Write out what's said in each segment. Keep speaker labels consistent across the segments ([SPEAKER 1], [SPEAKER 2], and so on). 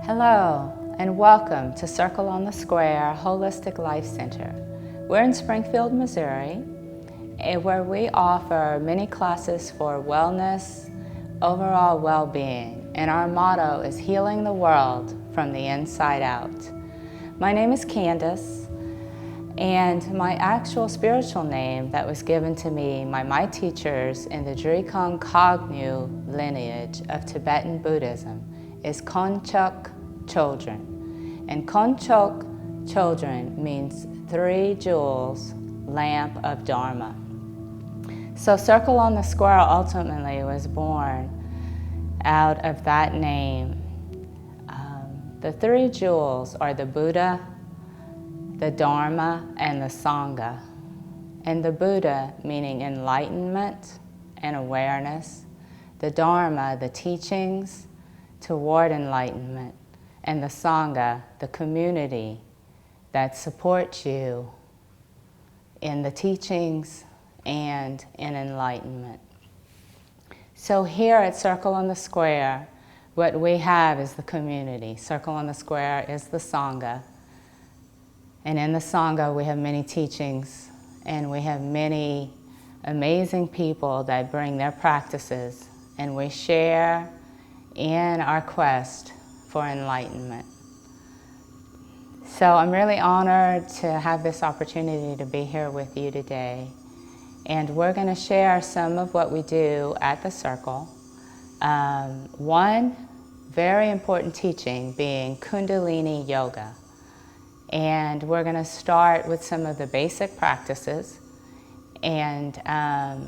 [SPEAKER 1] Hello, and welcome to Circle on the Square Holistic Life Center. We're in Springfield, Missouri, where we offer many classes for wellness, overall well-being, and our motto is healing the world from the inside out. My name is Candace, and my actual spiritual name that was given to me by my teachers in the Drikung Kagnu lineage of Tibetan Buddhism is Konchuk Chödrön. And Konchuk Chödrön means 3 jewels, lamp of Dharma. So Circle on the Square ultimately was born out of that name. The 3 jewels are the Buddha, the Dharma, and the Sangha. And the Buddha meaning enlightenment and awareness, the Dharma, the teachings toward enlightenment, and the Sangha, the community that supports you in the teachings and in enlightenment. So here at Circle on the Square, what we have is the community. Circle on the Square is the Sangha. And in the Sangha, we have many teachings, and we have many amazing people that bring their practices, and we share in our quest for enlightenment. So I'm really honored to have this opportunity to be here with you today. And we're going to share some of what we do at the Circle. One very important teaching being Kundalini Yoga. And we're going to start with some of the basic practices and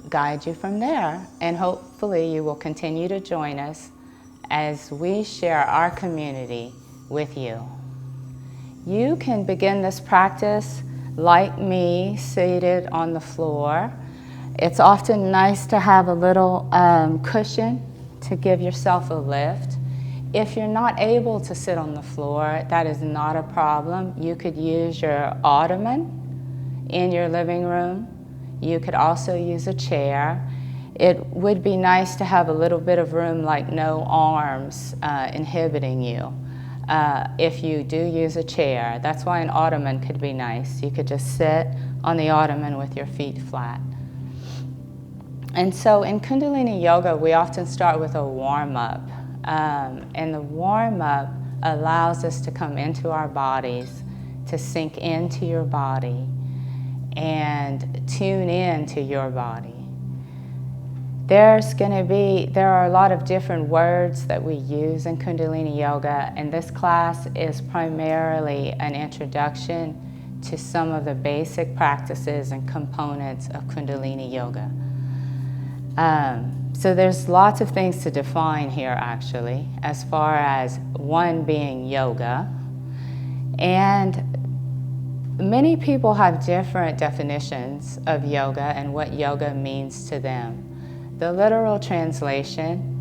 [SPEAKER 1] guide you from there. And hopefully you will continue to join us as we share our community with you. You can begin this practice like me, seated on the floor. It's often nice to have a little cushion to give yourself a lift. If you're not able to sit on the floor, that is not a problem. You could use your ottoman in your living room. You could also use a chair. It would be nice to have a little bit of room, like no arms inhibiting you. If you do use a chair, that's why an ottoman could be nice. You could just sit on the ottoman with your feet flat. And so in Kundalini Yoga, we often start with a warm-up. And the warm-up allows us to come into our bodies, to sink into your body, and tune in to your body. There are a lot of different words that we use in Kundalini Yoga, and this class is primarily an introduction to some of the basic practices and components of Kundalini Yoga. So there's lots of things to define here, actually, as far as one being yoga. And many people have different definitions of yoga and what yoga means to them. The literal translation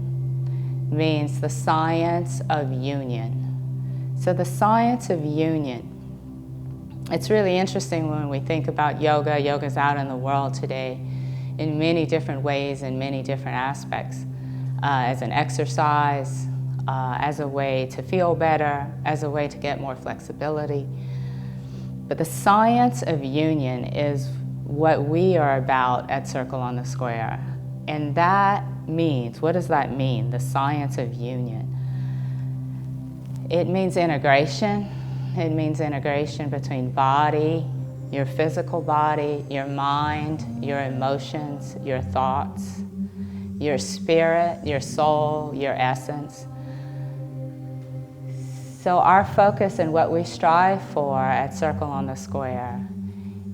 [SPEAKER 1] means the science of union. So the science of union. It's really interesting when we think about yoga. Yoga's out in the world today in many different ways and many different aspects. As an exercise, as a way to feel better, as a way to get more flexibility. But the science of union is what we are about at Circle on the Square. And that means, what does that mean, the science of union? It means integration. It means integration between body, your physical body, your mind, your emotions, your thoughts, your spirit, your soul, your essence. So our focus and what we strive for at Circle on the Square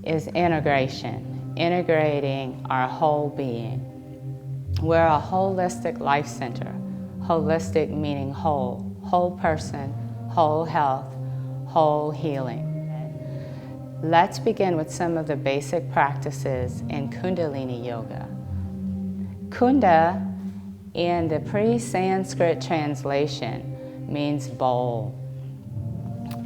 [SPEAKER 1] is integration, integrating our whole being. We're a holistic life center. Holistic meaning whole, whole person, whole health, whole healing. Let's begin with some of the basic practices in Kundalini Yoga. Kunda, in the pre-Sanskrit translation, means bowl.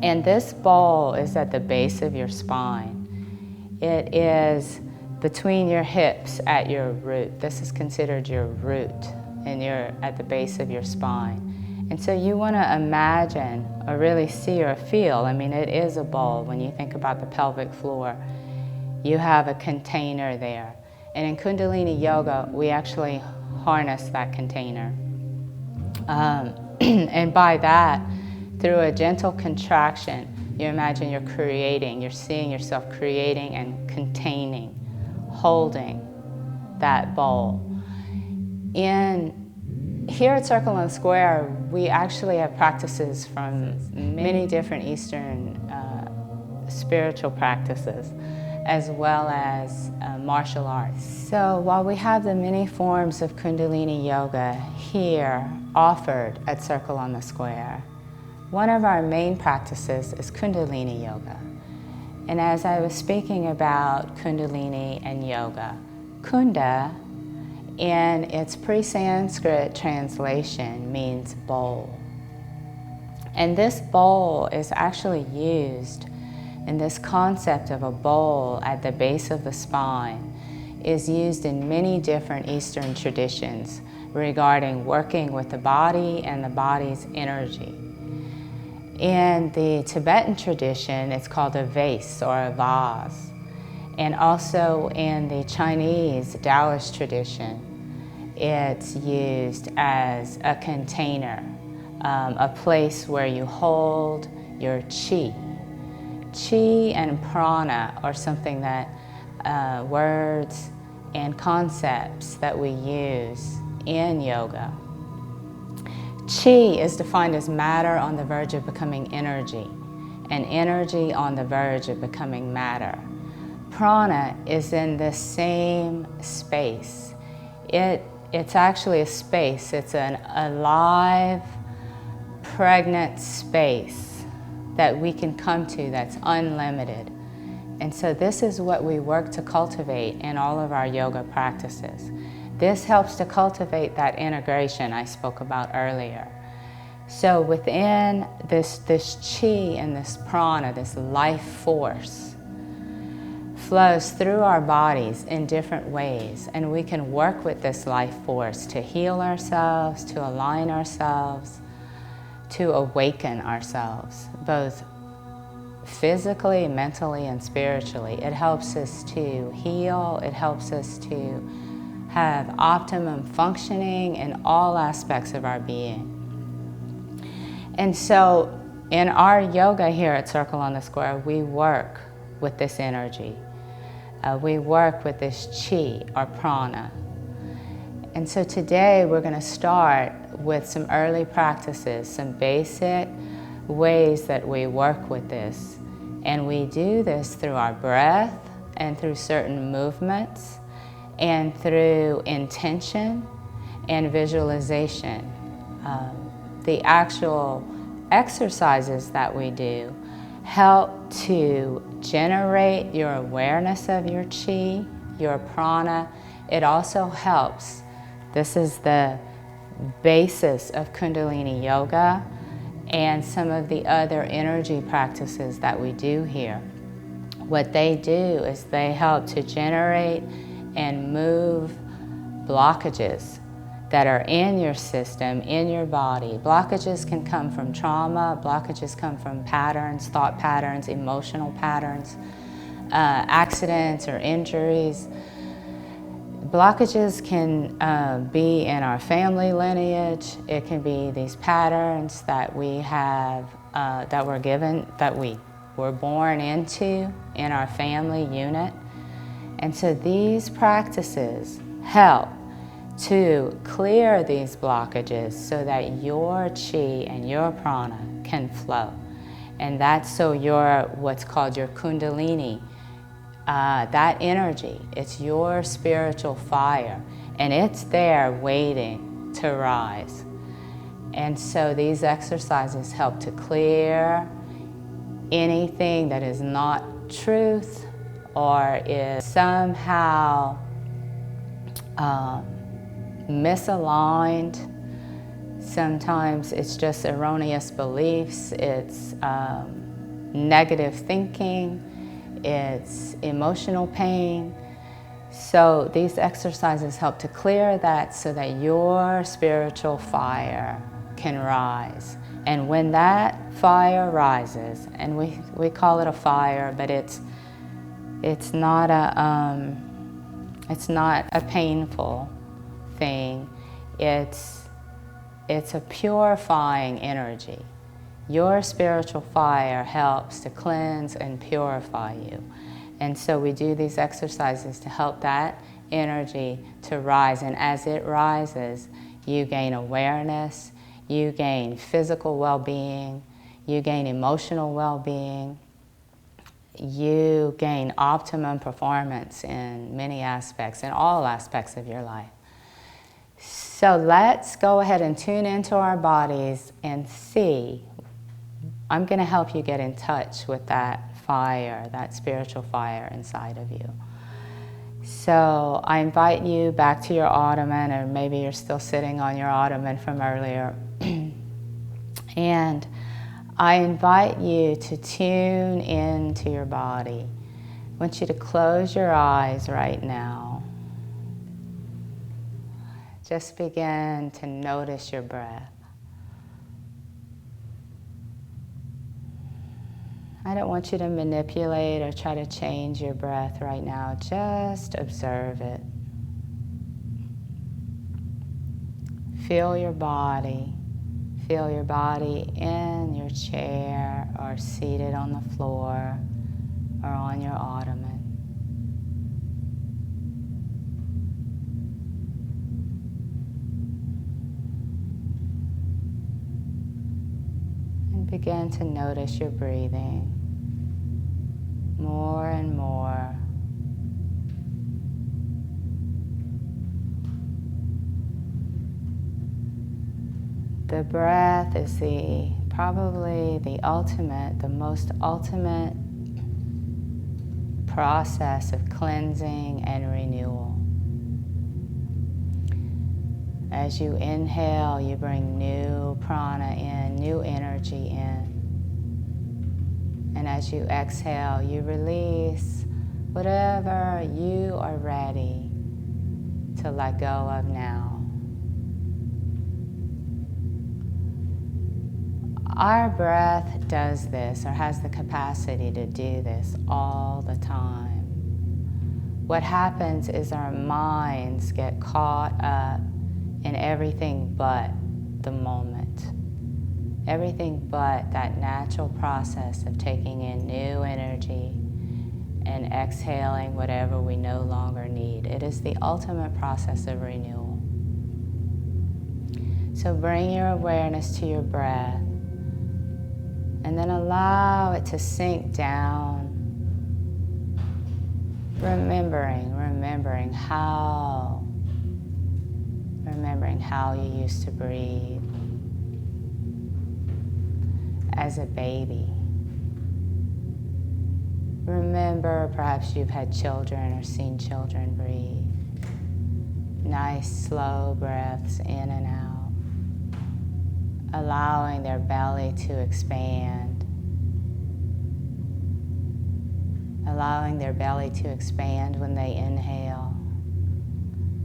[SPEAKER 1] And this bowl is at the base of your spine. It is between your hips at your root. This is considered your root, and you're at the base of your spine. And so you want to imagine or really see or feel, I mean, it is a bowl. When you think about the pelvic floor, you have a container there. And in Kundalini Yoga, we actually harness that container. And by that, through a gentle contraction, you imagine you're creating, you're seeing yourself creating and containing, holding that bowl. Here at Circle and Square, we actually have practices from many different Eastern spiritual practices, as well as martial arts. So while we have the many forms of Kundalini Yoga here offered at Circle on the Square, one of our main practices is Kundalini Yoga. And as I was speaking about Kundalini and yoga, Kunda in its pre-Sanskrit translation means bowl. And this bowl is actually used, and this concept of a bowl at the base of the spine is used in many different Eastern traditions regarding working with the body and the body's energy. In the Tibetan tradition, it's called a vase or a vase. And also in the Chinese Taoist tradition, it's used as a container, a place where you hold your qi. Qi and prana are something that words and concepts that we use in yoga. Qi is defined as matter on the verge of becoming energy, and energy on the verge of becoming matter. Prana is in the same space. It's actually a space. It's an alive, pregnant space that we can come to that's unlimited. And so this is what we work to cultivate in all of our yoga practices. This helps to cultivate that integration I spoke about earlier. So within this qi and this prana, this life force, flows through our bodies in different ways, and we can work with this life force to heal ourselves, to align ourselves, to awaken ourselves, both physically, mentally, and spiritually. It helps us to heal, it helps us to have optimum functioning in all aspects of our being. And so in our yoga here at Circle on the Square, we work with this energy. We work with this qi or prana. And so today we're going to start with some early practices, some basic ways that we work with this. And we do this through our breath and through certain movements and through intention and visualization. The actual exercises that we do help to generate your awareness of your qi, your prana. It also helps, this is the basis of Kundalini Yoga and some of the other energy practices that we do here. What they do is they help to generate and move blockages that are in your system, in your body. Blockages can come from trauma, blockages come from patterns, thought patterns, emotional patterns, accidents or injuries. Blockages can be in our family lineage. It can be these patterns that we have, that we're given, that we were born into in our family unit. And so these practices help to clear these blockages so that your qi and your prana can flow. And that's so your, what's called your kundalini, that energy, it's your spiritual fire, and it's there waiting to rise. And so these exercises help to clear anything that is not truth or is somehow misaligned. Sometimes it's just erroneous beliefs, it's negative thinking, it's emotional pain. So these exercises help to clear that so that your spiritual fire can rise. And when that fire rises, and we call it a fire, but it's not a painful thing. It's a purifying energy. Your spiritual fire helps to cleanse and purify you. And so we do these exercises to help that energy to rise. And as it rises, you gain awareness, you gain physical well-being, you gain emotional well-being, you gain optimum performance in many aspects, in all aspects of your life. So let's go ahead and tune into our bodies and see. I'm going to help you get in touch with that fire, that spiritual fire inside of you. So I invite you back to your ottoman, or maybe you're still sitting on your ottoman from earlier. And I invite you to tune into your body. I want you to close your eyes right now. Just begin to notice your breath. I don't want you to manipulate or try to change your breath right now. Just observe it. Feel your body. Feel your body in your chair or seated on the floor or on your ottoman. And begin to notice your breathing more and more. The breath is probably the most ultimate process of cleansing and renewal. As you inhale, you bring new prana in, new energy in. And as you exhale, you release whatever you are ready to let go of now. Our breath does this, or has the capacity to do this all the time. What happens is our minds get caught up in everything but the moment. Everything but that natural process of taking in new energy and exhaling whatever we no longer need. It is the ultimate process of renewal. So bring your awareness to your breath, and then allow it to sink down, remembering how you used to breathe as a baby. Remember, perhaps you've had children or seen children breathe. Nice, slow breaths in and out, allowing their belly to expand. Allowing their belly to expand when they inhale,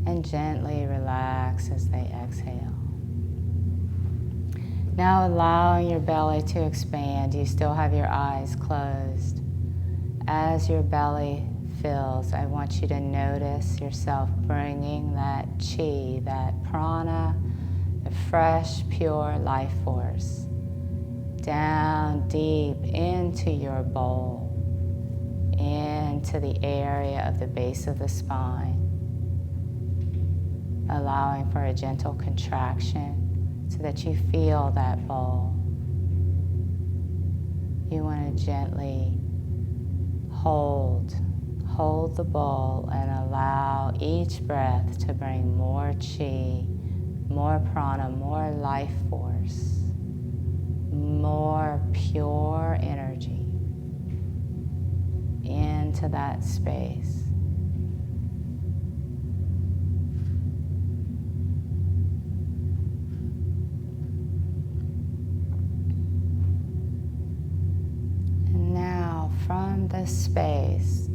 [SPEAKER 1] and gently relax as they exhale. Now allowing your belly to expand, you still have your eyes closed. As your belly fills, I want you to notice yourself bringing that chi, that prana, the fresh, pure life force, down deep into your bowl, into the area of the base of the spine, allowing for a gentle contraction so that you feel that bowl. You want to gently hold the bowl and allow each breath to bring more chi, more prana, more life force, more pure energy into that space. And now from this space, I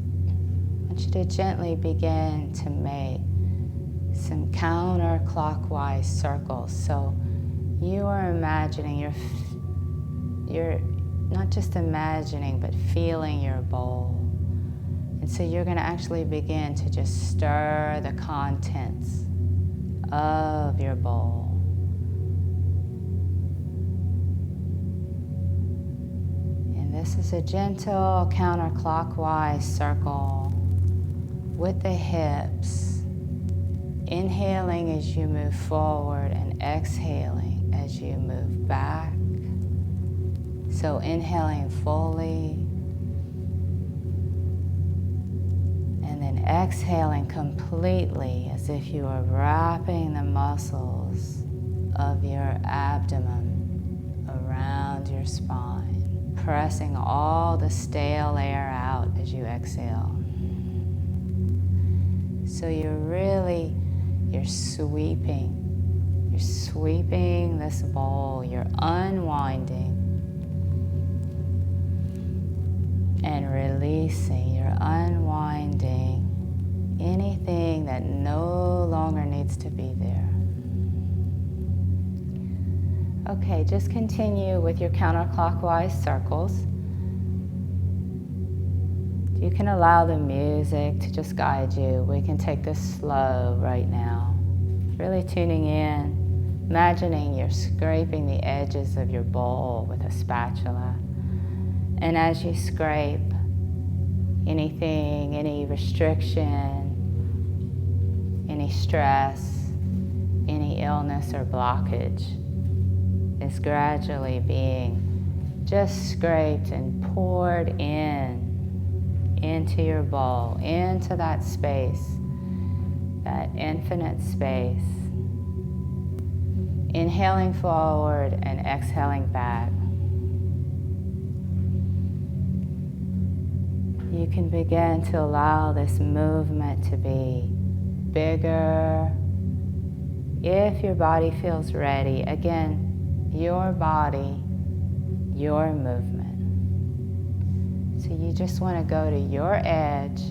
[SPEAKER 1] want you to gently begin to make some counterclockwise circles. So you are imagining, you're not just imagining, but feeling your bowl. And so you're going to actually begin to just stir the contents of your bowl. And this is a gentle counterclockwise circle with the hips, inhaling as you move forward and exhaling as you move back. So inhaling fully and then exhaling completely as if you are wrapping the muscles of your abdomen around your spine, pressing all the stale air out as you exhale. So you're sweeping this bowl, you're unwinding and releasing, you're unwinding anything that no longer needs to be there. Okay, just continue with your counterclockwise circles. You can allow the music to just guide you. We can take this slow right now. Really tuning in, imagining you're scraping the edges of your bowl with a spatula. And as you scrape, anything, any restriction, any stress, any illness or blockage is gradually being just scraped and poured into your bowl, into that space, that infinite space. Inhaling forward and exhaling back. You can begin to allow this movement to be bigger. If your body feels ready, again, your body, your movement. So you just want to go to your edge.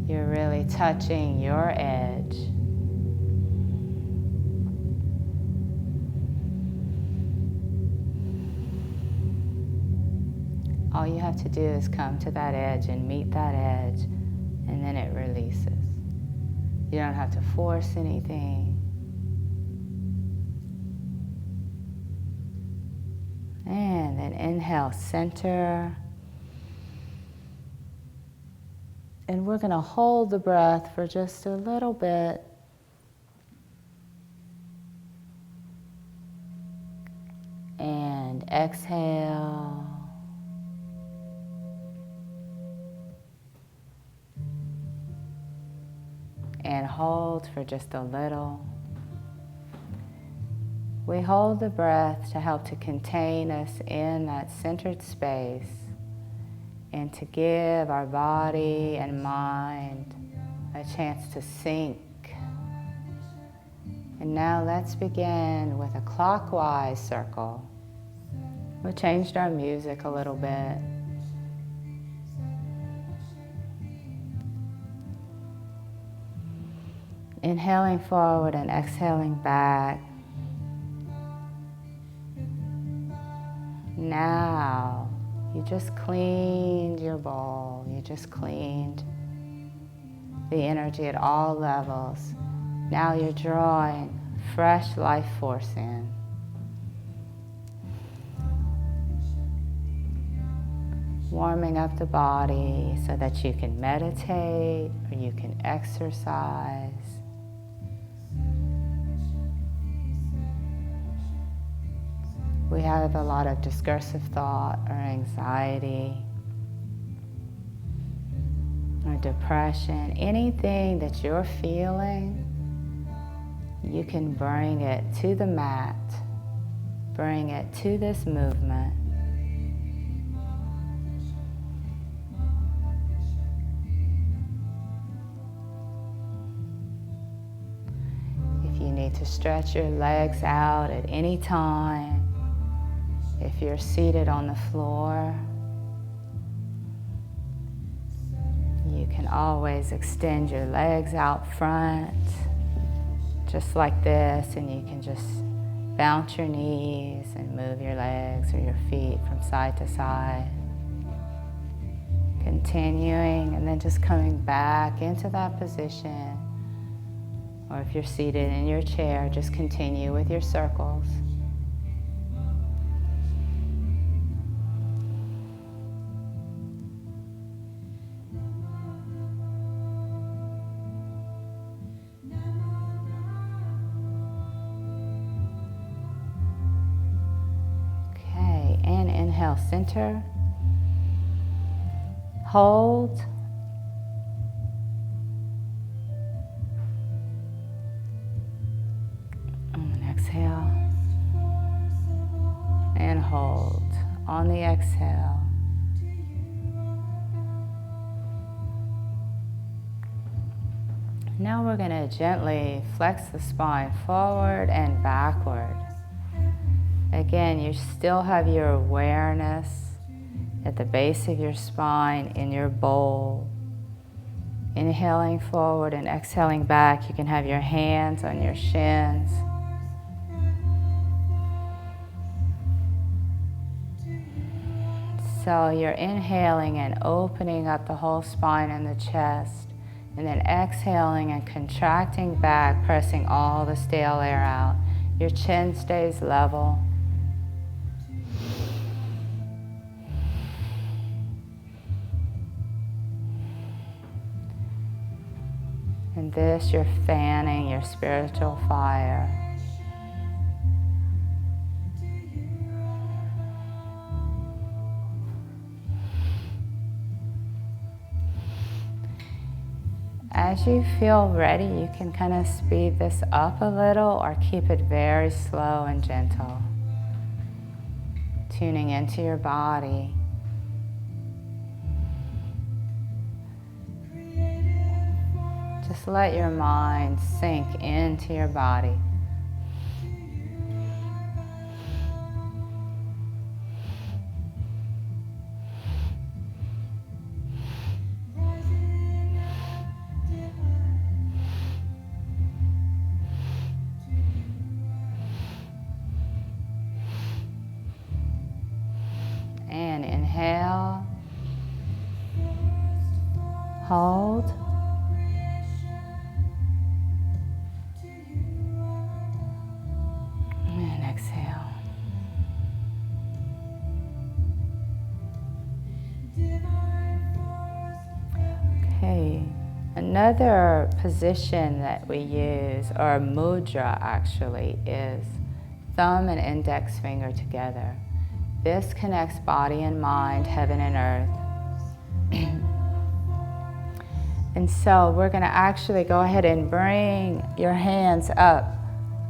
[SPEAKER 1] You're really touching your edge. All you have to do is come to that edge and meet that edge, and then it releases. You don't have to force anything. And then inhale, center. And we're going to hold the breath for just a little bit. And exhale. And hold for just a little. We hold the breath to help to contain us in that centered space and to give our body and mind a chance to sink. And now let's begin with a clockwise circle. We changed our music a little bit. Inhaling forward and exhaling back. Now, you just cleaned your bowl. You just cleaned the energy at all levels. Now you're drawing fresh life force in. Warming up the body so that you can meditate or you can exercise. We have a lot of discursive thought or anxiety or depression. Anything that you're feeling, you can bring it to the mat, bring it to this movement. If you need to stretch your legs out at any time, if you're seated on the floor, you can always extend your legs out front. just like this, and you can just bounce your knees and move your legs or your feet from side to side. Continuing, and then just coming back into that position. Or if you're seated in your chair, just continue with your circles. Okay, and inhale, center. Hold. And exhale. And hold. On the exhale. Now we're going to gently flex the spine forward and backward. Again, you still have your awareness at the base of your spine in your bowl. Inhaling forward and exhaling back. You can have your hands on your shins. So you're inhaling and opening up the whole spine and the chest, and then exhaling and contracting back, pressing all the stale air out. Your chin stays level. In this, you're fanning your spiritual fire. As you feel ready, you can kind of speed this up a little or keep it very slow and gentle. Tuning into your body. Just let your mind sink into your body. And inhale. Hold. And exhale. Okay, another position that we use, or mudra actually, is thumb and index finger together. This connects body and mind, heaven and earth. And so we're going to actually go ahead and bring your hands up.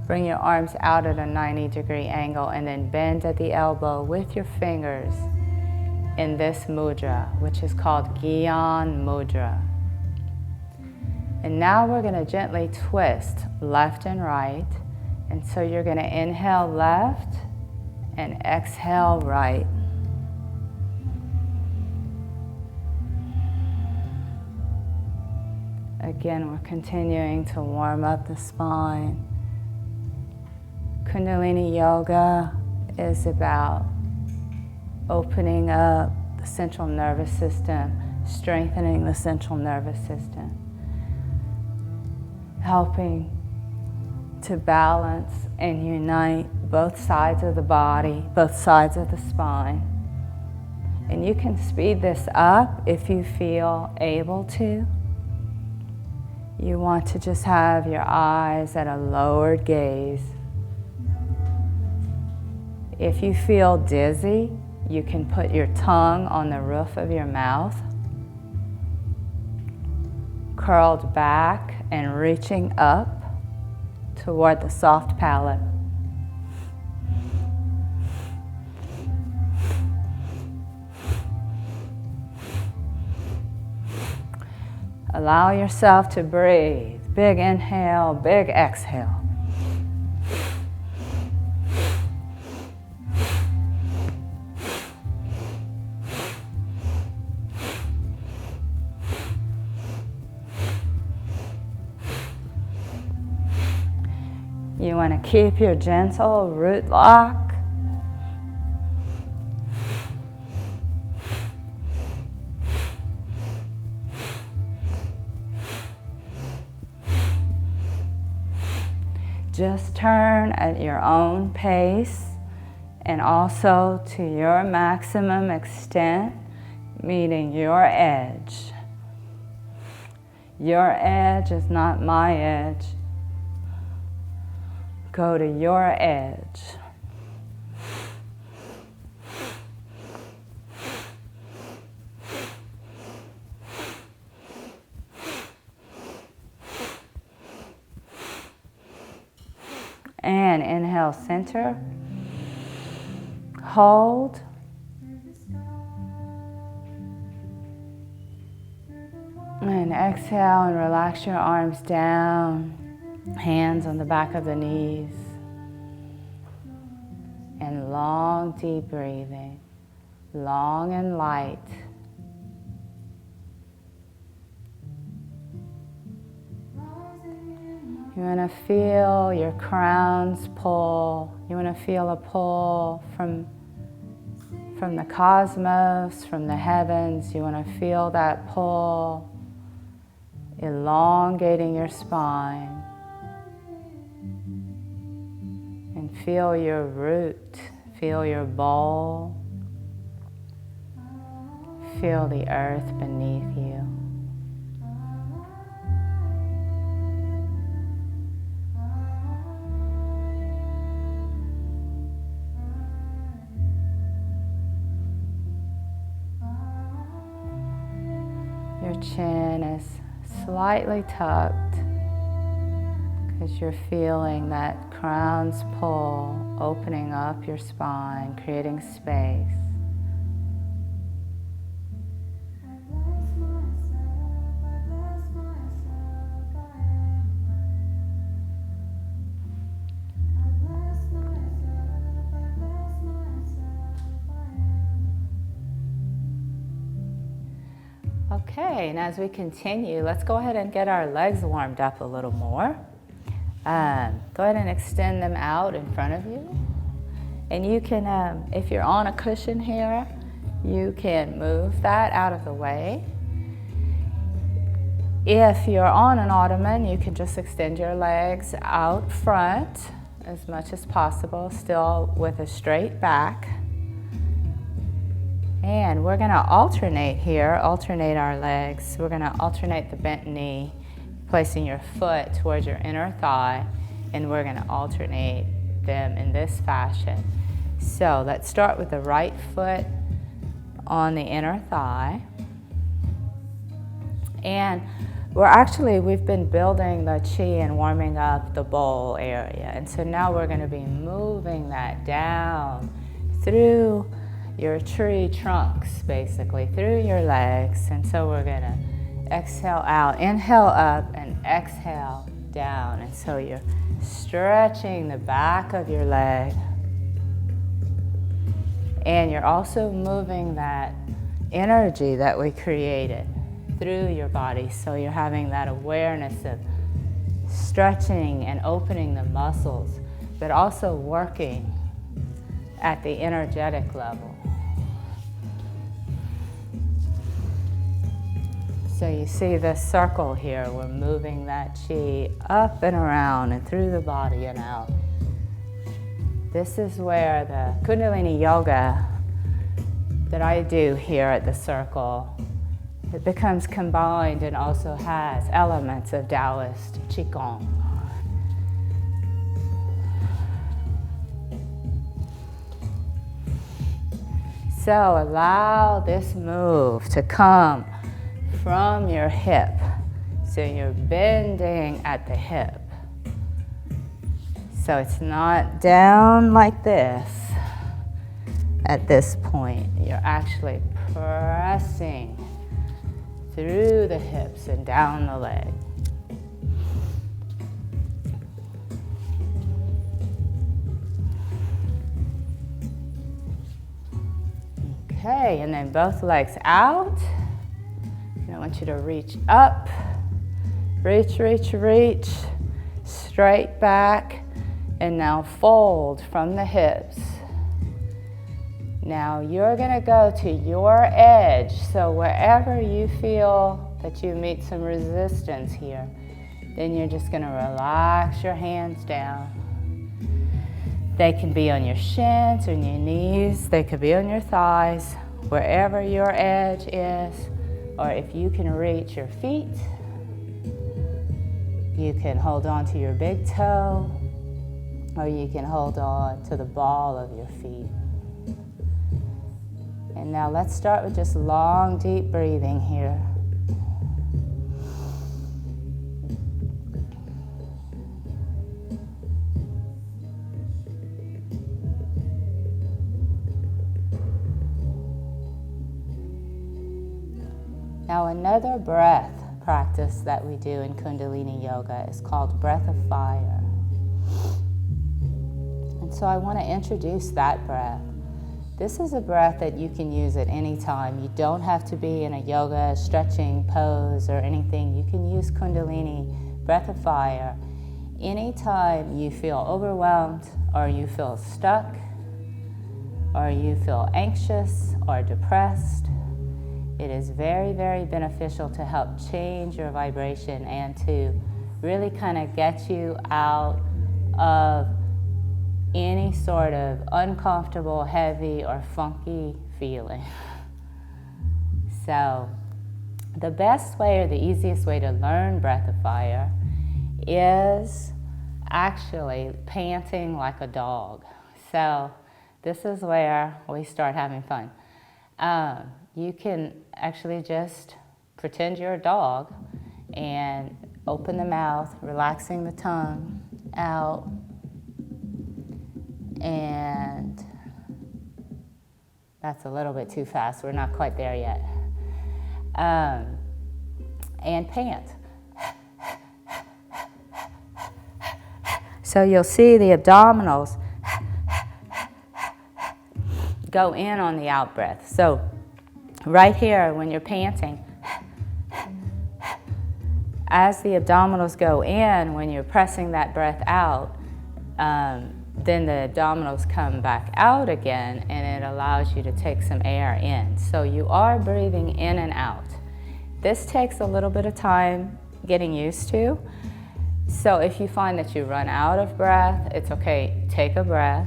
[SPEAKER 1] Bring your arms out at a 90-degree angle, and then bend at the elbow with your fingers in this mudra, which is called Gyan Mudra. And now we're going to gently twist left and right. And so you're going to inhale left and exhale right. Again, we're continuing to warm up the spine. Kundalini Yoga is about opening up the central nervous system, strengthening the central nervous system, helping to balance and unite both sides of the body, both sides of the spine. And you can speed this up if you feel able to. You want to just have your eyes at a lowered gaze. If you feel dizzy, you can put your tongue on the roof of your mouth, curled back and reaching up toward the soft palate. Allow yourself to breathe. Big inhale, big exhale. want to keep your gentle root lock. Just turn at your own pace and also to your maximum extent, meeting your edge. Your edge is not my edge. Go to your edge. And inhale, center. Hold. And exhale and relax your arms down. Hands on the back of the knees. And long, deep breathing. Long and light. You want to feel your crowns pull. You want to feel a pull from the cosmos, from the heavens. You want to feel that pull, elongating your spine. And feel your root, feel your bowl. Feel the earth beneath you. Your chin is slightly tucked because you're feeling that crown's pull, opening up your spine, creating space. Okay, and as we continue, let's go ahead and get our legs warmed up a little more. Go ahead and extend them out in front of you. And you can, if you're on a cushion here, you can move that out of the way. If you're on an ottoman, you can just extend your legs out front as much as possible, still with a straight back. And we're going to alternate here, alternate our legs. We're going to alternate the bent knee, placing your foot towards your inner thigh, and we're going to alternate them in this fashion. So let's start with the right foot on the inner thigh. And we've been building the chi and warming up the bowl area. And so now we're going to be moving that down through your tree trunks, basically, through your legs. And so we're going to exhale out, inhale up, and exhale down. And so you're stretching the back of your leg. And you're also moving that energy that we created through your body. So you're having that awareness of stretching and opening the muscles, but also working at the energetic level. So you see this circle here, we're moving that chi up and around and through the body and out. This is where the Kundalini yoga that I do here at the circle, it becomes combined and also has elements of Taoist Qigong. So allow this move to come from your hip. So you're bending at the hip. So it's not down like this at this point. You're actually pressing through the hips and down the leg. Okay, and then both legs out. And I want you to reach up, reach, reach, reach, straight back, And now fold from the hips. Now you're going to go to your edge. So wherever you feel that you meet some resistance here, then you're just going to relax your hands down. They can be on your shins, on your knees, they could be on your thighs, wherever your edge is, or if you can reach your feet, you can hold on to your big toe, or you can hold on to the ball of your feet. And now let's start with just long, deep breathing here. Now another breath practice that we do in Kundalini Yoga is called breath of fire. And so I want to introduce that breath. This is a breath that you can use at any time. You don't have to be in a yoga stretching pose or anything. You can use Kundalini, breath of fire, anytime you feel overwhelmed or you feel stuck or you feel anxious or depressed. It is very, very beneficial to help change your vibration and to really kind of get you out of any sort of uncomfortable, heavy, or funky feeling. So the best way or the easiest way to learn breath of fire is actually panting like a dog. So this is where we start having fun. You can actually just pretend you're a dog and open the mouth, relaxing the tongue out, and that's a little bit too fast. We're not quite there yet. And pant. So you'll see the abdominals go in on the out breath. So right here, when you're panting, as the abdominals go in, when you're pressing that breath out, then the abdominals come back out again, and it allows you to take some air in. So you are breathing in and out. This takes a little bit of time getting used to. So if you find that you run out of breath, it's okay, take a breath.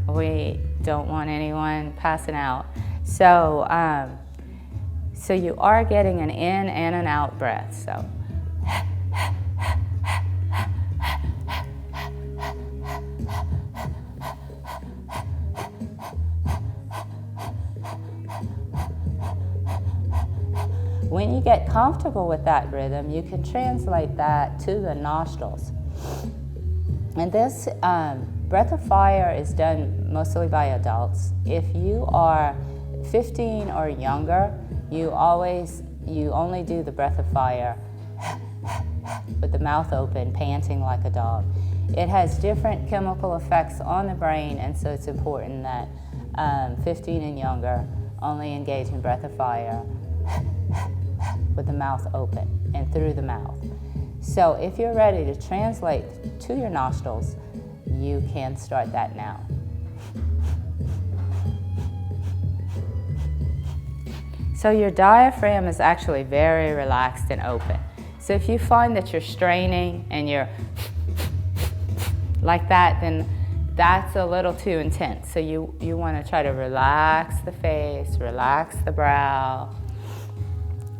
[SPEAKER 1] We don't want anyone passing out. So you are getting an in and an out breath. So when you get comfortable with that rhythm, you can translate that to the nostrils. And this breath of fire is done mostly by adults. If you are 15 or younger, you only do the breath of fire with the mouth open, panting like a dog. It has different chemical effects on the brain, and so it's important that 15 and younger only engage in breath of fire with the mouth open and through the mouth. So if you're ready to translate to your nostrils, you can start that now. So your diaphragm is actually very relaxed and open. So if you find that you're straining and you're like that, then that's a little too intense. So you want to try to relax the face, relax the brow,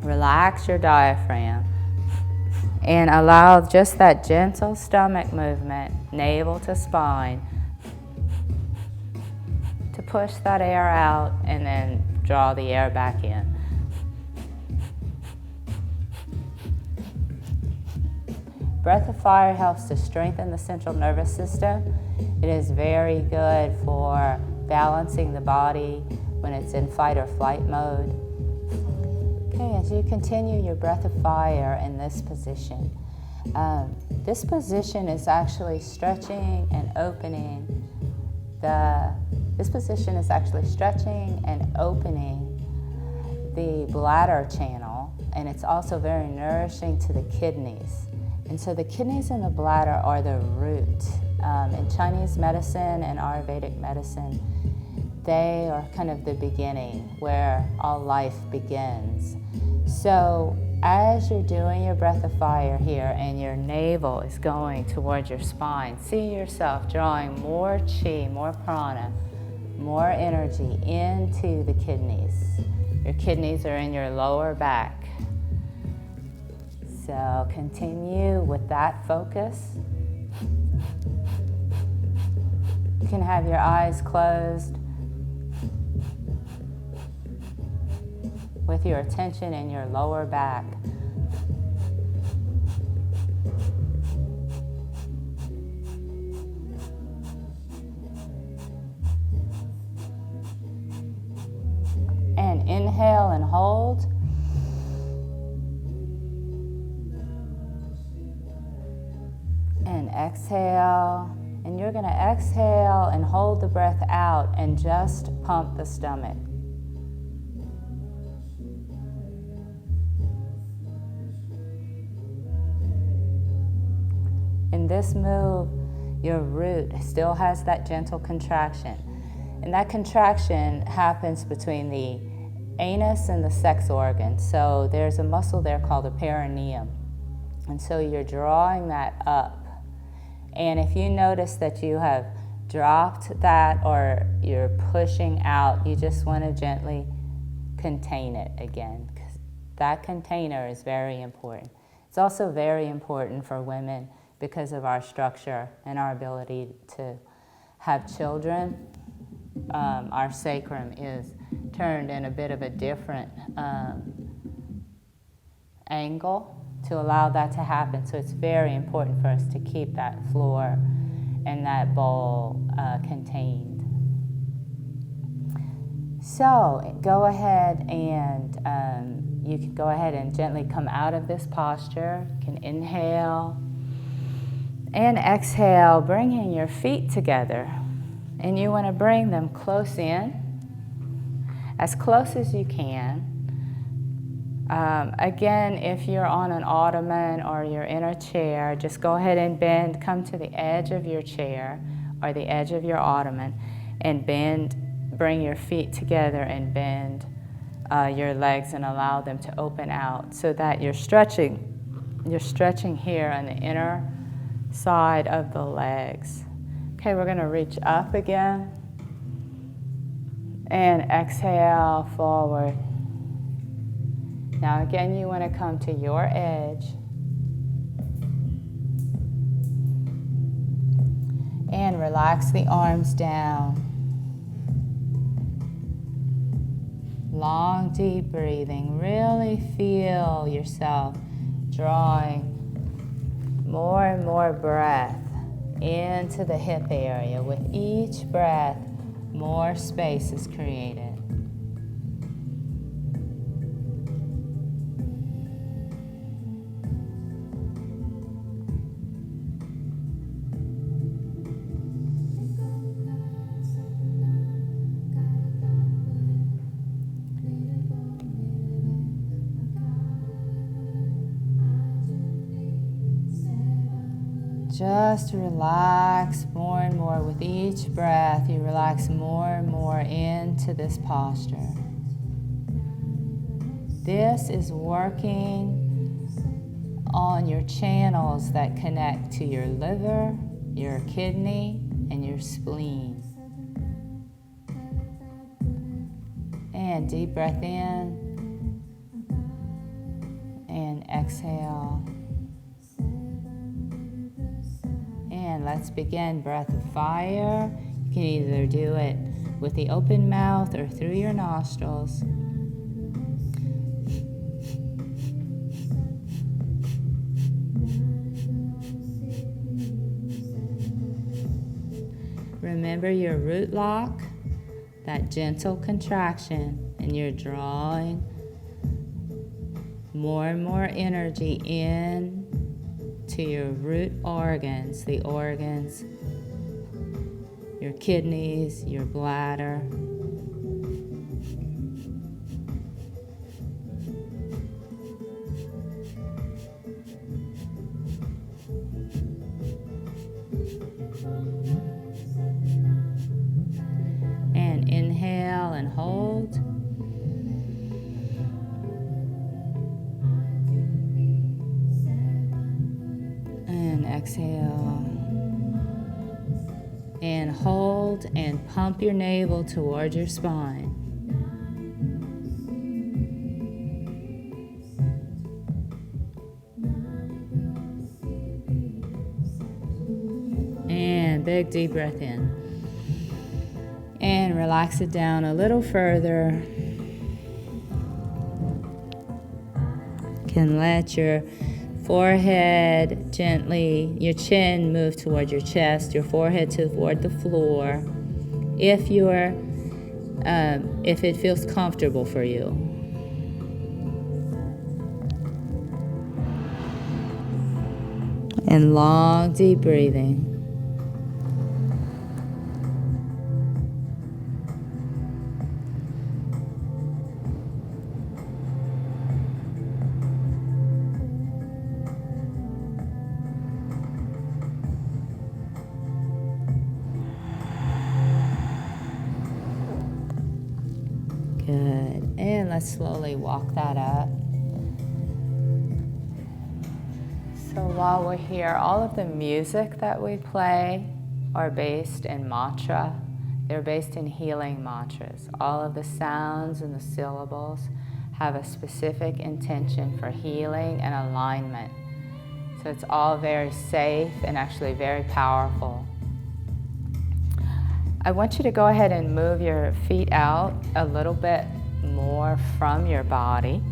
[SPEAKER 1] relax your diaphragm, and allow just that gentle stomach movement, navel to spine, to push that air out and then draw the air back in. Breath of fire helps to strengthen the central nervous system. It is very good for balancing the body when it's in fight or flight mode. Okay, as you continue your breath of fire in this position is actually stretching and opening the bladder channel, and it's also very nourishing to the kidneys. And so the kidneys and the bladder are the root In Chinese medicine and Ayurvedic medicine, they are kind of the beginning where all life begins. So as you're doing your breath of fire here and your navel is going towards your spine, see yourself drawing more chi, more prana, more energy into the kidneys. Your kidneys are in your lower back. So continue with that focus. You can have your eyes closed with your attention in your lower back. And inhale and hold. And exhale. And you're going to exhale and hold the breath out and just pump the stomach. In this move, your root still has that gentle contraction. And that contraction happens between the anus and the sex organ. So there's a muscle there called the perineum. And so you're drawing that up. And if you notice that you have dropped that or you're pushing out, you just want to gently contain it again, because that container is very important. It's also very important for women because of our structure and our ability to have children. Our sacrum is turned in a bit of a different angle to allow that to happen. So it's very important for us to keep that floor and that bowl contained. So go ahead and you can go ahead and gently come out of this posture. You can inhale and exhale, bringing your feet together. And you want to bring them close in, as close as you can. Again, if you're on an ottoman or you're in a chair, just go ahead and bend, come to the edge of your chair or the edge of your ottoman and bend, bring your feet together and bend your legs and allow them to open out so that you're stretching here on the inner side of the legs. Okay, we're going to reach up again and exhale forward. Now again, you want to come to your edge and relax the arms down. Long, deep breathing. Really feel yourself drawing more and more breath into the hip area. With each breath, more space is created. Just relax more and more with each breath. You relax more and more into this posture. This is working on your channels that connect to your liver, your kidney, and your spleen. And deep breath in and exhale. And let's begin breath of fire. You can either do it with the open mouth or through your nostrils. Remember your root lock, that gentle contraction, and you're drawing more and more energy in to your root organs, the organs, your kidneys, your bladder. exhale. And hold and pump your navel towards your spine. And big deep breath in. And relax it down a little further. Can let your forehead gently, your chin move toward your chest, your forehead toward the floor, if it feels comfortable for you. And long, deep breathing. Good. And let's slowly walk that up. So while we're here, all of the music that we play are based in mantra. They're based in healing mantras. All of the sounds and the syllables have a specific intention for healing and alignment. So it's all very safe and actually very powerful. I want you to go ahead and move your feet out a little bit more from your body.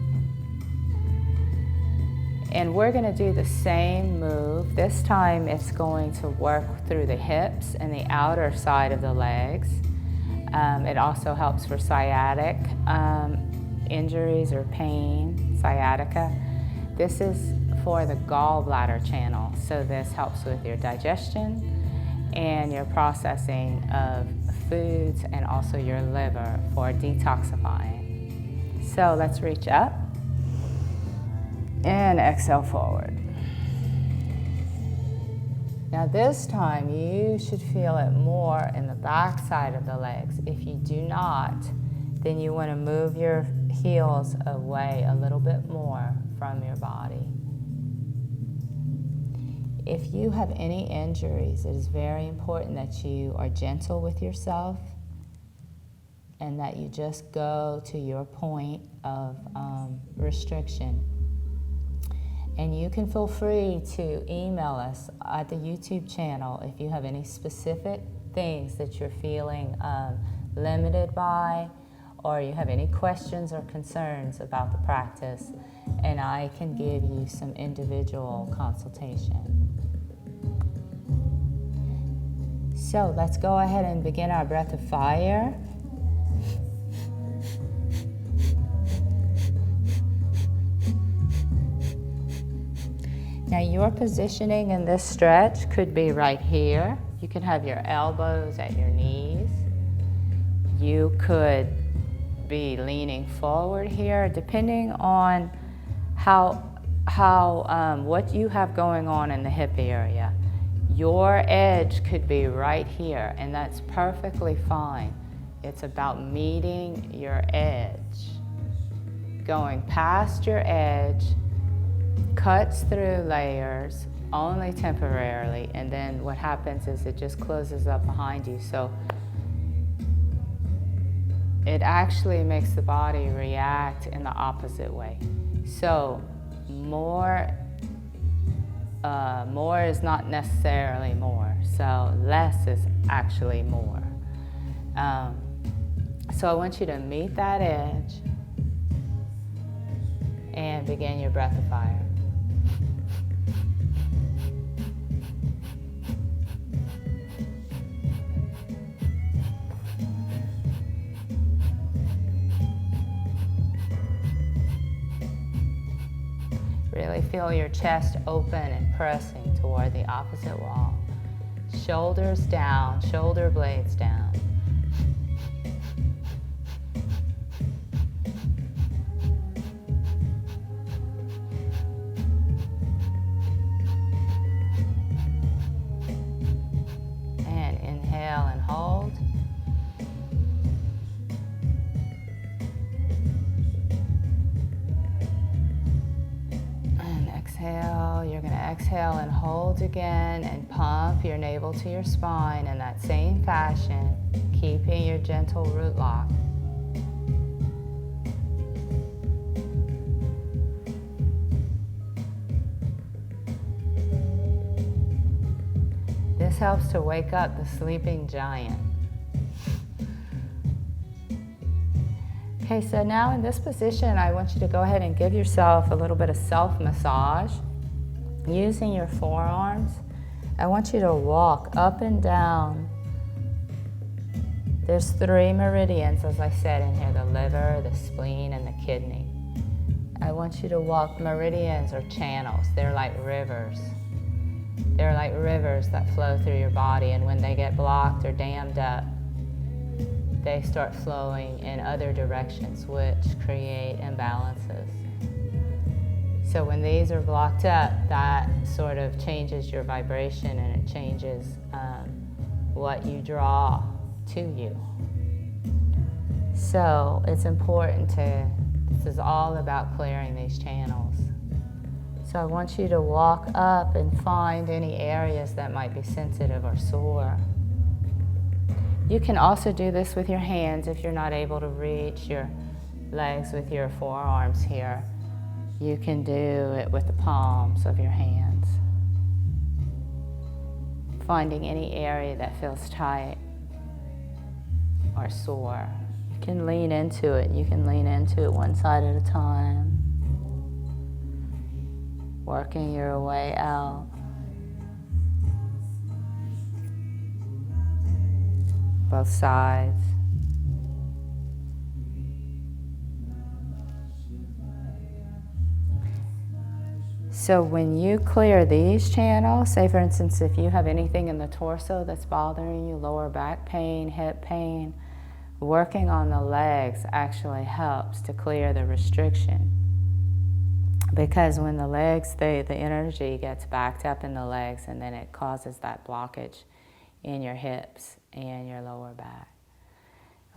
[SPEAKER 1] And we're going to do the same move. This time it's going to work through the hips and the outer side of the legs. It also helps for sciatic injuries or pain, sciatica. This is for the gallbladder channel. So this helps with your digestion and your processing of foods and also your liver for detoxifying. So let's reach up and exhale forward. Now this time you should feel it more in the back side of the legs. If you do not, then you want to move your heels away a little bit more from your body. If you have any injuries, it is very important that you are gentle with yourself and that you just go to your point of restriction. And you can feel free to email us at the YouTube channel if you have any specific things that you're feeling limited by, or you have any questions or concerns about the practice, and I can give you some individual consultation. So let's go ahead and begin our breath of fire. Now your positioning in this stretch could be right here. You can have your elbows at your knees. You could be leaning forward here, depending on what you have going on in the hip area. Your edge could be right here, and that's perfectly fine. It's about meeting your edge. Going past your edge cuts through layers only temporarily, and then what happens is it just closes up behind you. So it actually makes the body react in the opposite way. So more is not necessarily more. So less is actually more. So I want you to meet that edge and begin your breath of fire. Really feel your chest open and pressing toward the opposite wall. Shoulders down, shoulder blades down. And inhale and hold. Exhale, you're going to exhale exhale and hold again, and pump your navel to your spine in that same fashion, keeping your gentle root lock. This helps to wake up the sleeping giant. Okay, so now in this position, I want you to go ahead and give yourself a little bit of self-massage. Using your forearms, I want you to walk up and down. There's 3 meridians, as I said in here, the liver, the spleen, and the kidney. I want you to walk meridians or channels. They're like rivers. They're like rivers that flow through your body, and when they get blocked or dammed up, they start flowing in other directions, which create imbalances. So when these are blocked up, that sort of changes your vibration, and it changes what you draw to you. So it's important this is all about clearing these channels. So I want you to walk up and find any areas that might be sensitive or sore. You can also do this with your hands if you're not able to reach your legs with your forearms here. You can do it with the palms of your hands. Finding any area that feels tight or sore. You can lean into it. You can lean into it one side at a time. Working your way out. Both sides. So when you clear these channels, say for instance, if you have anything in the torso that's bothering you, lower back pain, hip pain, working on the legs actually helps to clear the restriction. Because when the legs, the energy gets backed up in the legs, and then it causes that blockage in your hips and your lower back.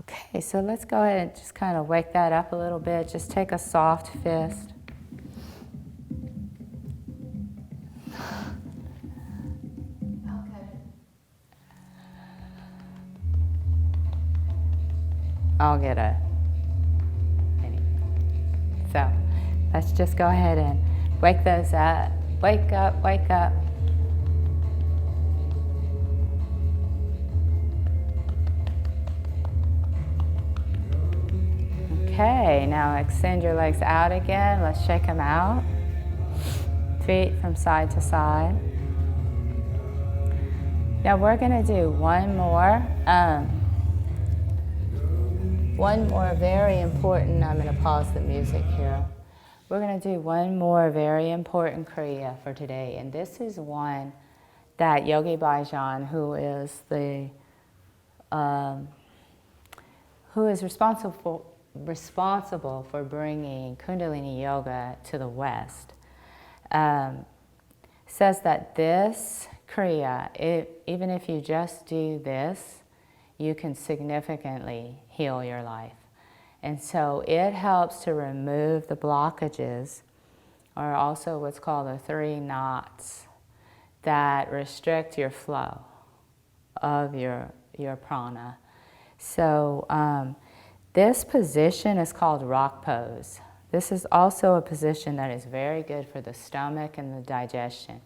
[SPEAKER 1] Okay, so let's go ahead and just kind of wake that up a little bit. Just take a soft fist. I'll get so let's just go ahead and wake those up. Wake up, wake up. Okay, now extend your legs out again. Let's shake them out. Feet from side to side. Now we're going to do one more very important, I'm going to pause the music here. We're going to do one more very important Kriya for today, and this is one that Yogi Bhajan, who is responsible for bringing Kundalini Yoga to the West, says that this Kriya, even if you just do this, you can significantly heal your life. And so it helps to remove the blockages, or also what's called the 3 knots, that restrict your flow of your prana. So this position is called rock pose. This is also a position that is very good for the stomach and the digestion.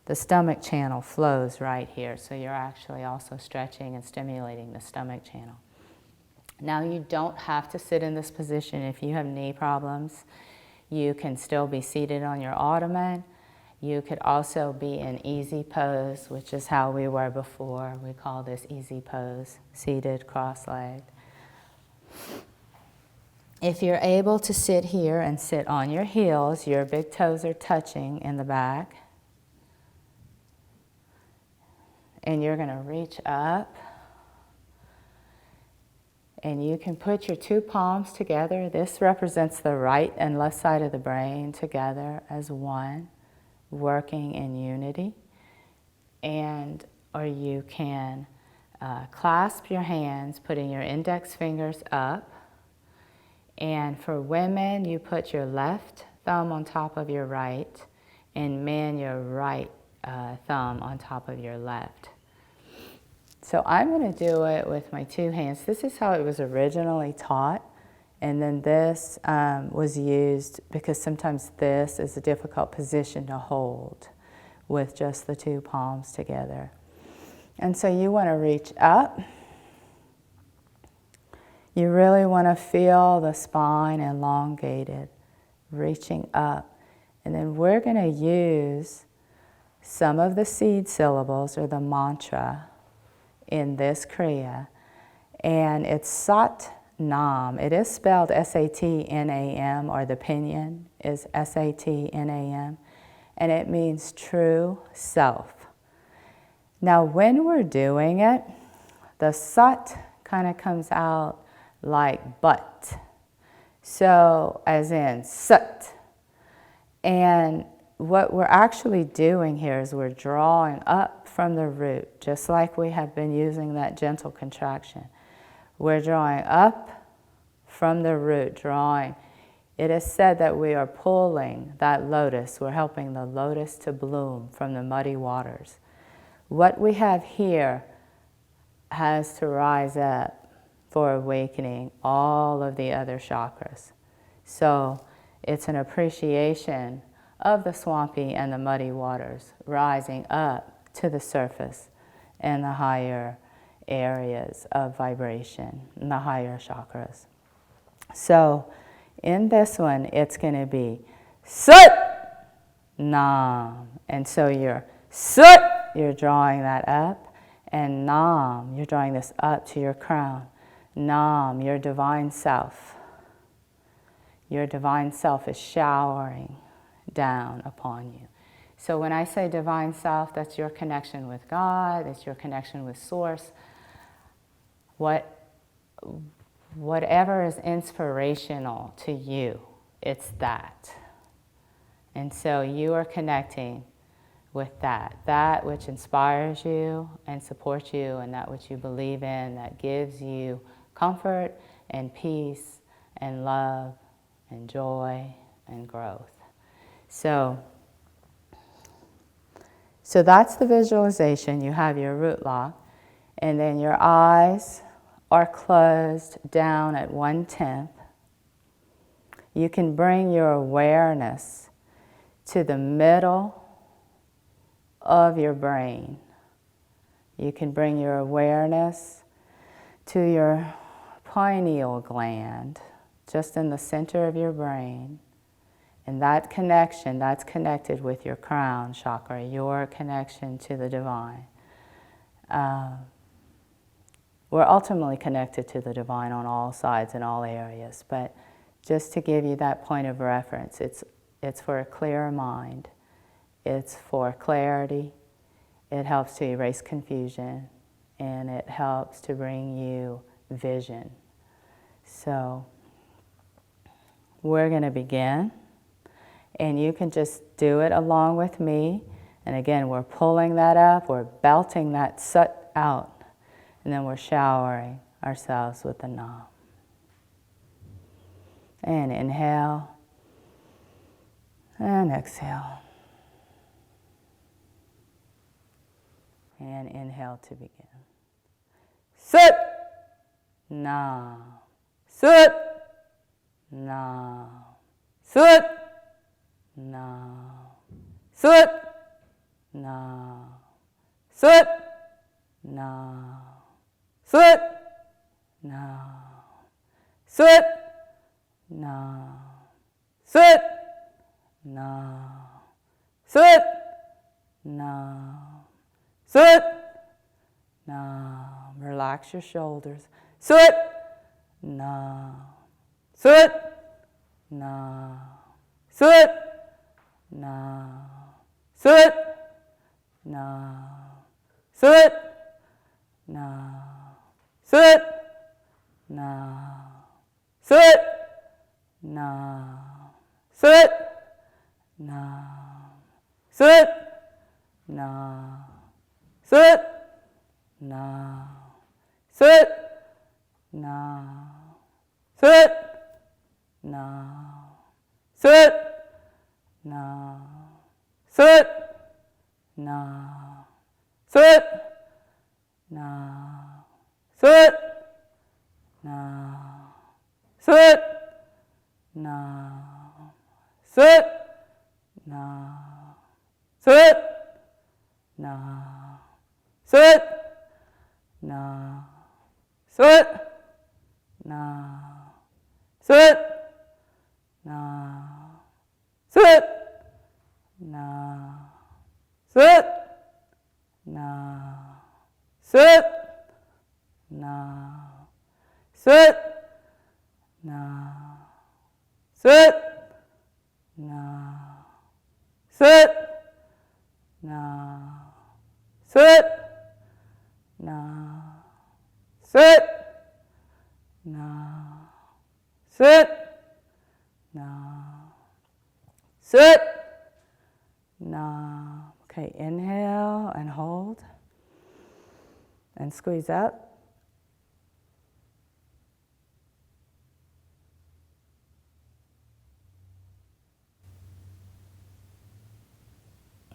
[SPEAKER 1] The stomach channel flows right here, so you're actually also stretching and stimulating the stomach channel. Now you don't have to sit in this position. If you have knee problems, you can still be seated on your ottoman. You could also be in easy pose, which is how we were before. We call this easy pose, seated, cross-legged. If you're able to sit here and sit on your heels, your big toes are touching in the back. And you're going to reach up. And you can put your 2 palms together. This represents the right and left side of the brain together as one, working in unity. Or you can clasp your hands, putting your index fingers up. And for women, you put your left thumb on top of your right, and man your right thumb on top of your left. So I'm going to do it with my two hands. This is how it was originally taught. And then this was used because sometimes this is a difficult position to hold with just the two palms together. And so you want to reach up. You really want to feel the spine elongated, reaching up. And then we're going to use some of the seed syllables or the mantra in this Kriya. And it's Sat Nam. It is spelled S-A-T-N-A-M, or the pinyin is S-A-T-N-A-M. And it means true self. Now when we're doing it, the Sat kind of comes out like but. So as in Sat. And what we're actually doing here is we're drawing up from the root, just like we have been using that gentle contraction. We're drawing up from the root, drawing. It is said that we are pulling that lotus, we're helping the lotus to bloom from the muddy waters. What we have here has to rise up for awakening all of the other chakras. So it's an appreciation of the swampy and the muddy waters rising up to the surface and the higher areas of vibration and the higher chakras. So in this one, it's going to be Sat Nam. And so you're Sat, you're drawing that up, and Nam, you're drawing this up to your crown. Nam, your divine self. Your divine self is showering down upon you. So when I say divine self, that's your connection with God, it's your connection with Source. Whatever is inspirational to you, it's that. And so you are connecting with that which inspires you and supports you, and that which you believe in, that gives you comfort and peace and love and joy and growth. So that's the visualization. You have your root lock, and then your eyes are closed down at 1/10. You can bring your awareness to the middle of your brain. You can bring your awareness to your pineal gland, just in the center of your brain. And that connection, that's connected with your crown chakra, your connection to the divine. We're ultimately connected to the divine on all sides and all areas, but just to give you that point of reference, it's for a clearer mind. It's for clarity. It helps to erase confusion, and it helps to bring you vision. So we're going to begin. And you can just do it along with me. And again, we're pulling that up, we're belting that Sat out, and then we're showering ourselves with the Nam. And inhale, and exhale. And inhale to begin. Sat Nam. Sat Nam. Sat Nam. Sat Nam. Sat Nam. Sat Nam. Sat Nam. Sat Nam. Sat Nam. Sat Nam. Relax your shoulders. Sat Nam. Sat Nam. Sat Nam. Sat Nam. Sat Nam. Sat Nam. Sat Nam. Sat Nam. Sat Nam. Sat Nam. Sat Nam. Sat Nam. Sat Nam. Sit. No. Sit. No. Sit. No. Sit. No. Sit. No. Sit. No. Sit. No. Sit. No. Sit. No. Sit. No. Sit. No. Sit. No. Sit. No. Sit. No. Sit. No. Sit. No. Sit. No. Sit. No. Sit. No. Okay, inhale and hold. And squeeze up.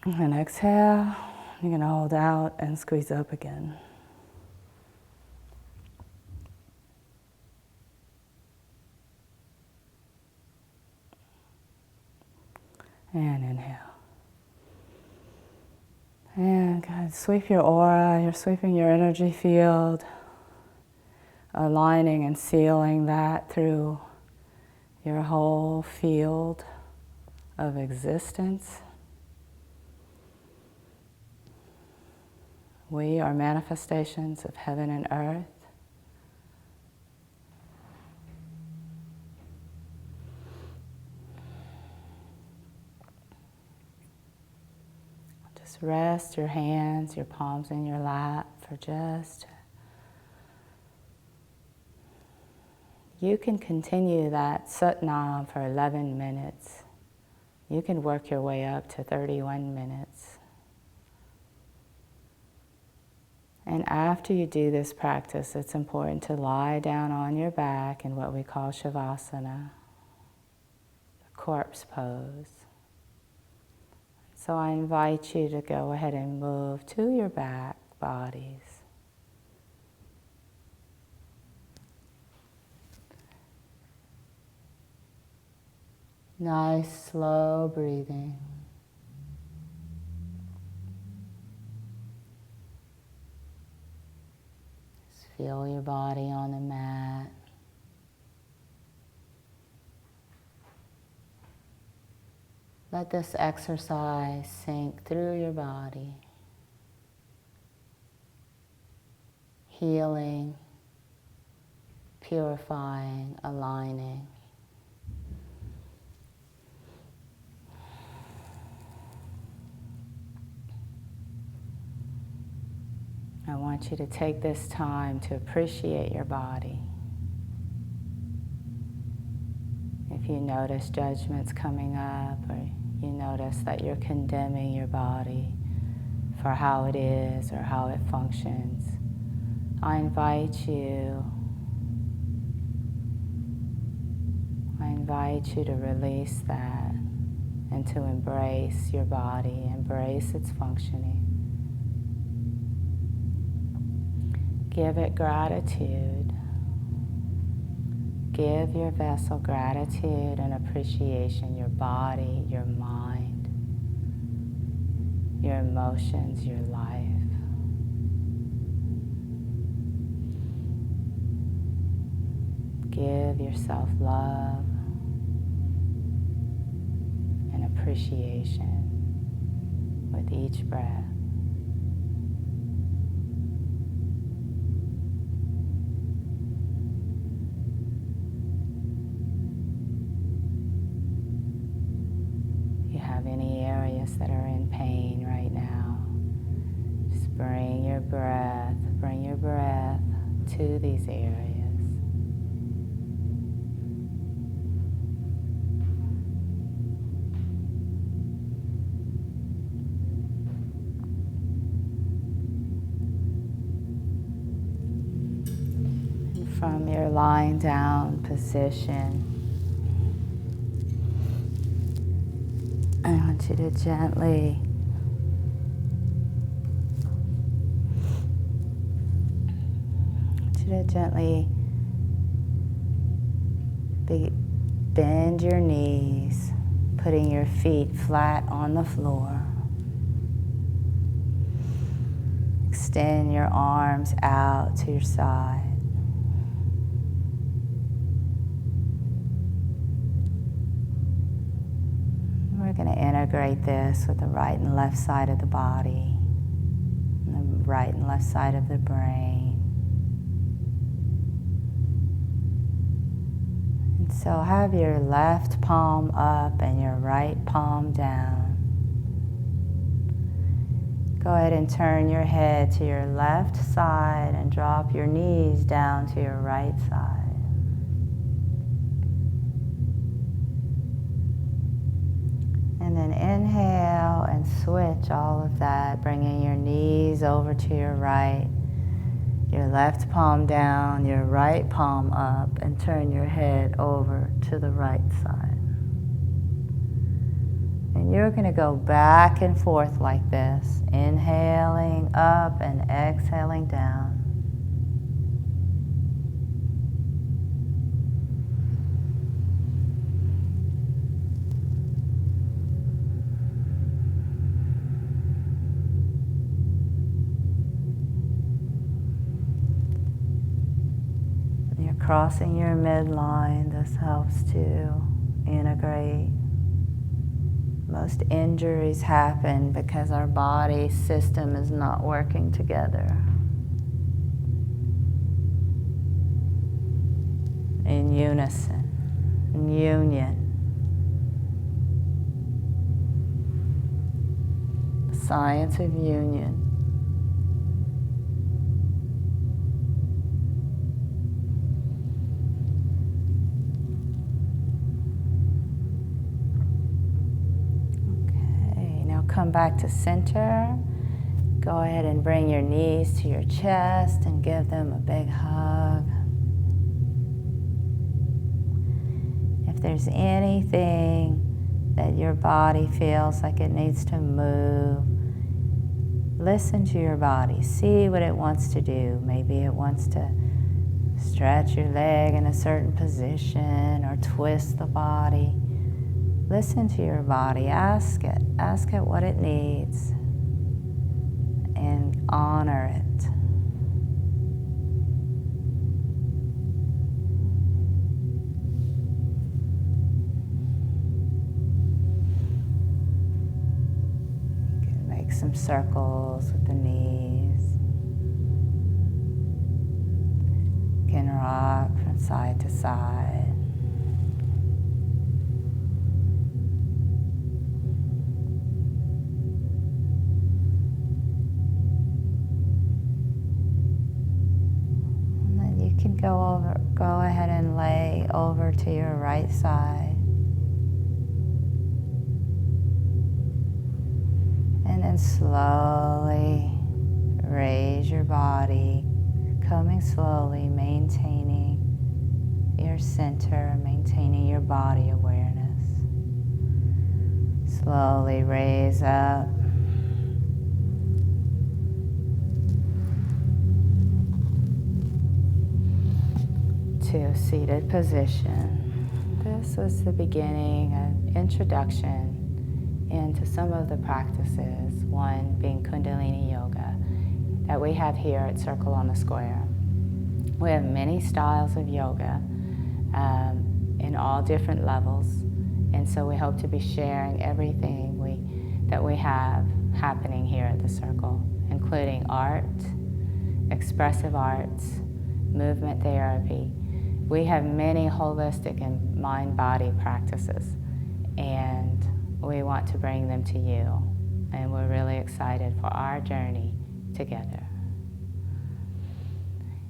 [SPEAKER 1] And exhale. You're going to hold out and squeeze up again. And inhale. And God, sweep your aura, you're sweeping your energy field, aligning and sealing that through your whole field of existence. We are manifestations of heaven and earth. Just rest your hands, your palms in your lap for just... You can continue that Satnam for 11 minutes. You can work your way up to 31 minutes. And after you do this practice, it's important to lie down on your back in what we call Shavasana, the corpse pose. So I invite you to go ahead and move to your back bodies. Nice, slow breathing. Just feel your body on the mat. Let this exercise sink through your body, healing, purifying, aligning. I want you to take this time to appreciate your body. If you notice judgments coming up, or you notice that you're condemning your body for how it is or how it functions, I invite you to release that and to embrace your body, embrace its functioning. Give it gratitude. Give your vessel gratitude and appreciation, your body, your mind, your emotions, your life. Give yourself love and appreciation with each breath. Any areas that are in pain right now, just bring your breath to these areas. And from your lying down position, I want you to gently bend your knees, putting your feet flat on the floor. Extend your arms out to your side. We're going to integrate this with the right and left side of the body, and the right and left side of the brain. And so have your left palm up and your right palm down. Go ahead and turn your head to your left side and drop your knees down to your right side. And then inhale and switch all of that, bringing your knees over to your right, your left palm down, your right palm up, and turn your head over to the right side. And you're going to go back and forth like this, inhaling up and exhaling down. You're crossing your midline. This helps to integrate. Most injuries happen because our body system is not working together in unison, in union. The science of union. Come back to center. Go ahead and bring your knees to your chest and give them a big hug. If there's anything that your body feels like it needs to move, listen to your body. See what it wants to do. Maybe it wants to stretch your leg in a certain position or twist the body. Listen to your body, ask it what it needs, and honor it. You can make some circles with the knees. You can rock from side to side. Go ahead and lay over to your right side. And then slowly raise your body, coming slowly, maintaining your center, maintaining your body awareness. Slowly raise up. To a seated position. This was the beginning, an introduction into some of the practices, one being Kundalini Yoga, that we have here at Circle on the Square. We have many styles of yoga in all different levels, and so we hope to be sharing everything that we have happening here at the Circle, including art, expressive arts, movement therapy. We have many holistic and mind-body practices, and we want to bring them to you, and we're really excited for our journey together.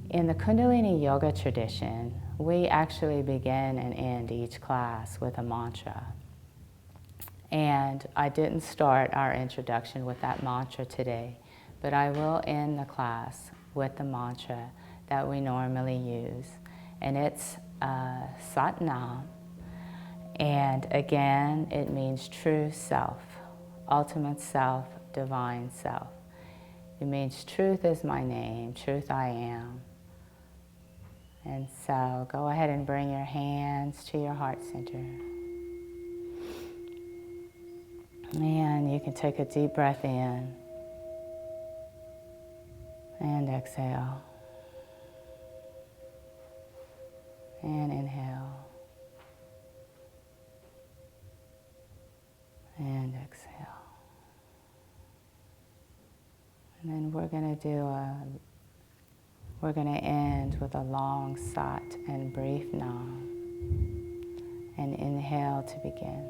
[SPEAKER 1] In the Kundalini Yoga tradition, we actually begin and end each class with a mantra. And I didn't start our introduction with that mantra today, but I will end the class with the mantra that we normally use. And it's Sat Nam, And again, it means true self, ultimate self, divine self. It means truth is my name, truth I am. And so go ahead and bring your hands to your heart center. And you can take a deep breath in and exhale. And inhale. And exhale. And then we're going to end with a long sat and brief nam. And inhale to begin.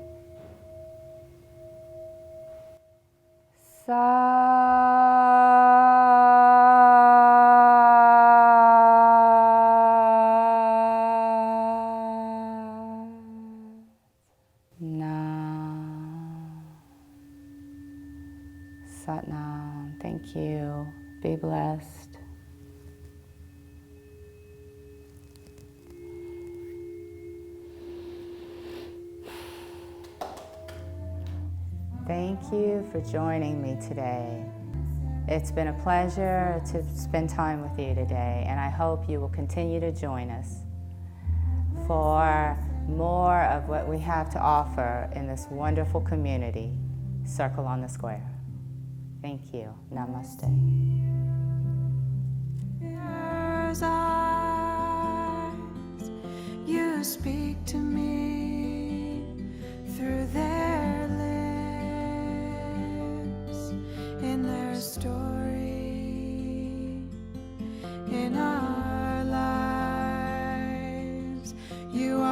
[SPEAKER 1] Satnam. Thank you. Be blessed. Thank you for joining me today. It's been a pleasure to spend time with you today, and I hope you will continue to join us for more of what we have to offer in this wonderful community, Circle on the Square. Thank you. Namaste.
[SPEAKER 2] Eyes, you speak to me through their lips, in their story, in our lives. You